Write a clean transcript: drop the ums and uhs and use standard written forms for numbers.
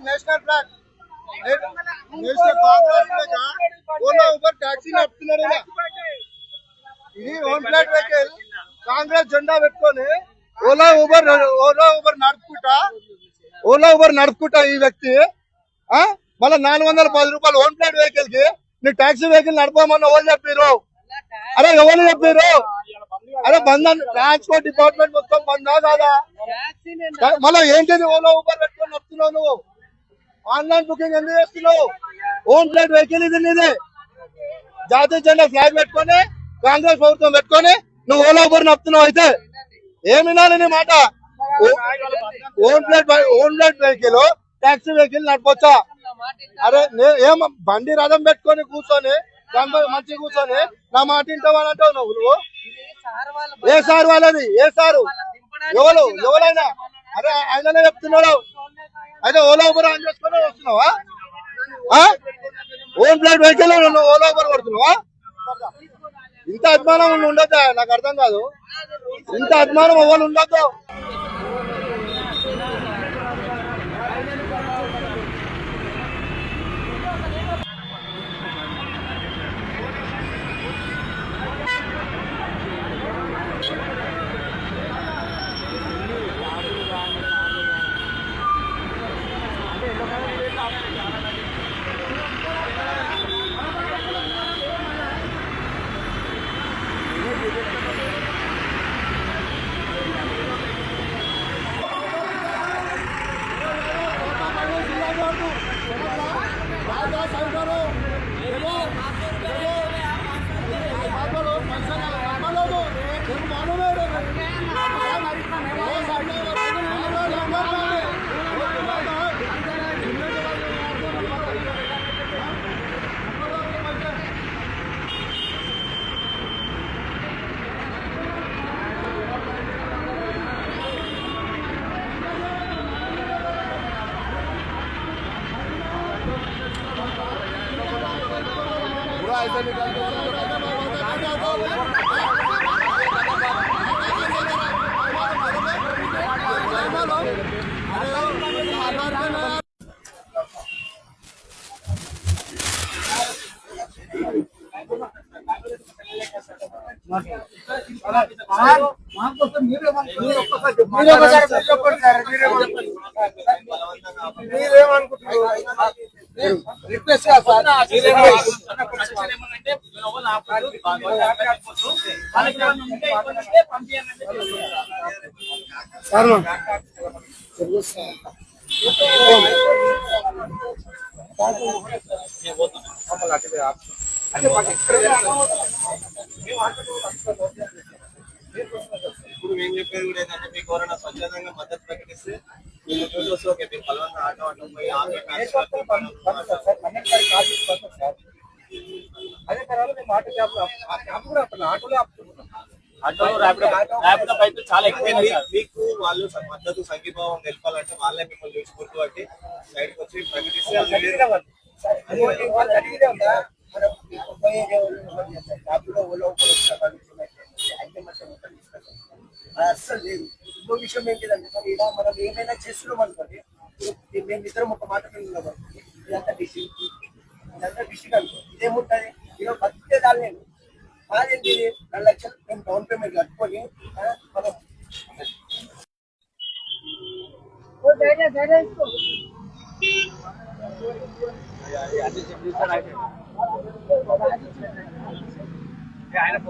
National flag Congress Ola Uber taxi నడుపుతున్నాడు. ఇది own plot vehicle Congress జెండా పెట్టుకొని ఓలా ఊబర్ నడుపుకుంటా ఈ వ్యక్తి మళ్ళీ 410 రూపాయలు ఓన్ ప్లాట్ వెహికల్ కి నీ టాక్సీ వెహికల్ నడపమని ఎవరు చెప్పారు? అరే ఎవరు చెప్పారు? అరే బంద్, ట్రాన్స్పోర్ట్ డిపార్ట్మెంట్ మొత్తం బందా కాదా? మళ్ళీ ఏంటిది ఓలా ఊబర్ పెట్టుకొని నడుపుతున్నావు నువ్వు? ఆన్లైన్ బుకింగ్ ఎందుకు చేస్తున్నావు? ఓన్ ప్లాట్ వెహికల్ ఇది నీది. జాతీయ జెండా ఫ్లాగ్ పెట్టుకొని కాంగ్రెస్ ప్రభుత్వం పెట్టుకొని నువ్వు ఓలా ఊబర్ నడుపుతున్నావు. అయితే ఏమి వినాలి నీ మాట? Own plot vehicle taxi vehicle నడపొచ్చా? అరే ఏం బండి రథం పెట్టుకొని కూర్చొని మంచి కూర్చొని నా మాట వింటావని అంటావు నువ్వు? ఏ సార్ వాళ్ళది? ఏ సారు? ఎవరైనా అరే ఆయననే చెప్తున్నాడు. అయితే ఓలా ఊబర్ ఆన్ చేసుకుని వస్తున్నావా? ఓన్ ప్లాట్ వెహికల్ నువ్వు ఓలా ఊబర్ పడుతున్నావా? ఇంత అభిమానం ఉండొద్దా? నాకు అర్థం కాదు. ఇంత అభిమానం ఎవరు ఉండొద్దు. ఇప్పుడు మేము చెప్పేది కూడా ఏంటంటే మీకు ఎవరైనా స్వచ్ఛందంగా మద్దతు ప్రకటిస్తే మీరు చూసి ఓకే మీరు బలవంతం ఆటో పోయి అదే తర్వాత మేము ఆటో క్యాబ్ కూడా ఆటోలో చాలా ఎక్కువ. మీకు వాళ్ళు మద్దతు సంఘీభావం తెలపాలంటే వాళ్ళే మిమ్మల్ని చూసుకుంటూ బట్టి సైడ్కి వచ్చి ప్రకటిస్తే అస్సలు లేదు. ఇంకో విషయం ఏంటిదంటే మరి ఇలా మనం ఏమైనా చేస్తున్నాం అనుకోండి, మేమిద్దరం ఒక మాట మీద ఉన్నామనుకోండి, ఇదంతా డిస్ట్రిక్ట్ అనుకో, ఇదేముంటుంది ఇక బతికే దాన్ని నేను మాదేంటి 2 లక్షలు మేము డౌన్ పేమెంట్ కట్టుకొని మనం ఆయన